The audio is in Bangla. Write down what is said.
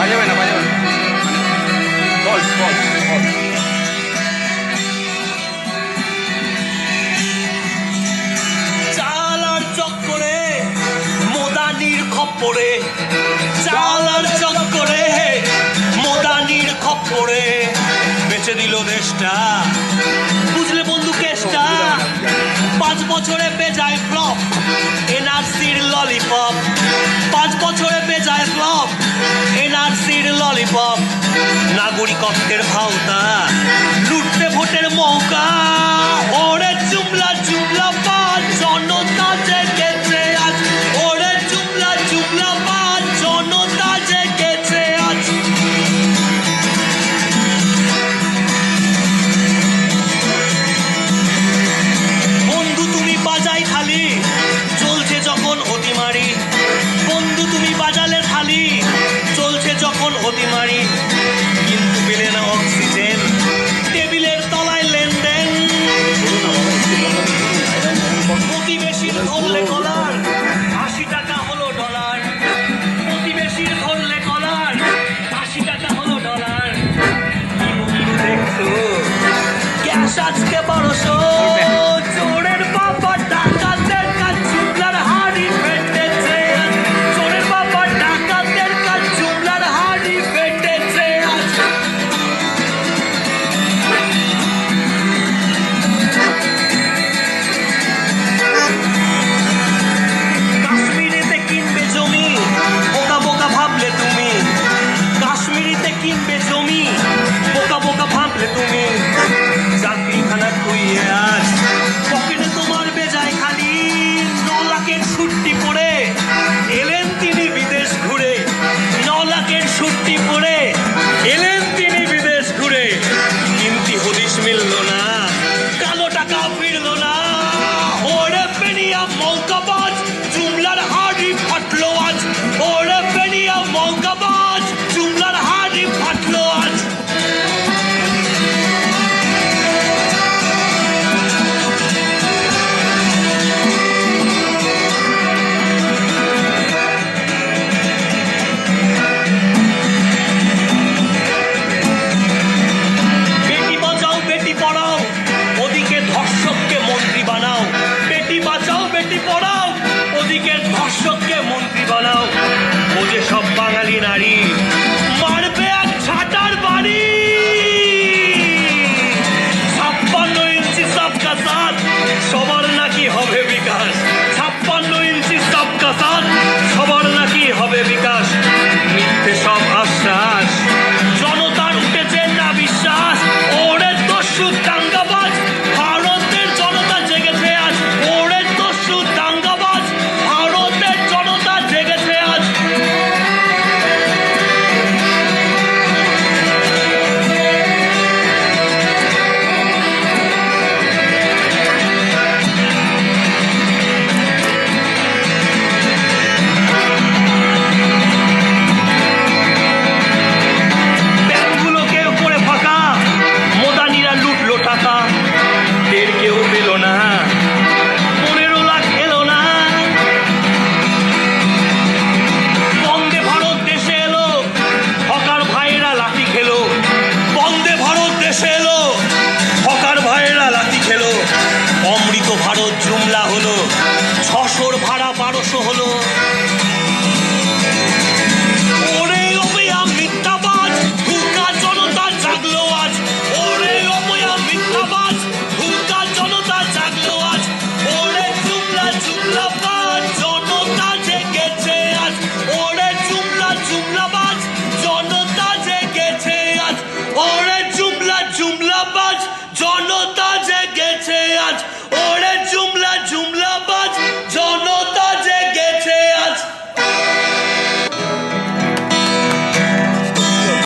বাজাবে না ফলস ফলস ফলস। চাল আর চক্করে মোদানির খপ্পরে, চাল আর চক্করে মোদানির খপ্পরে বেচে দিল দেশটা। বুঝলে বন্ধু কেসটা? 5 বছরে বেজায় ফ্লপ এনআরসির ললিপপ, 5 বছরে বেজায় ফ্লপ এনআরসির ললিপপ। নাগরিকত্বের ভাওতা লুটতে ভোটের মৌকা, ওরে জুমলা জুমলা পাঁচ জনতা জেগেছে আজ, ওরে জুমলা জুমলা পাঁচ জনতা জেগেছে আজ। বন্ধু তুমি বাজাই খালি চলছে যখন অতিমারি, বন্ধু তুমি বাজালে খালি চলছে যখন অতিমারি। কিন্তু পেলে না অক্সিজেন, টেবিলের তলায় লেনদেন। প্রতিবেশীর ধরলে কলার 80 টাকা হলো ডলার, প্রতিবেশীর ধরলে কলার 80 টাকা হলো ডলার। কি বন্ধু দেখছো গ্যাস আজকে 1200, চোরের বাবা ডাকাতের কাজ জুমলার হাড়ি ফেটেছে, চোরের বাবা ডাকাতের কাজ জুমলার হাড়ি ফেটেছে আজ। কাশ্মীরেতে কিনবে জমি বোকা বোকা ভাবলে তুমি, কাশ্মীরিতে কিনবে জমি বোকা বোকা ভাবলে তুমি। চাকরিখানা খুইয়ে আজ পকেটে তোমার বেজায় খালি, 9 লাখের ছুটি পড়ে এলেন তিনি বিদেশ ঘুরে, 9 লাখের ছুটি পড়ে এলেন তিনি বিদেশ ঘুরে। কিন্তু হদিশ মিলল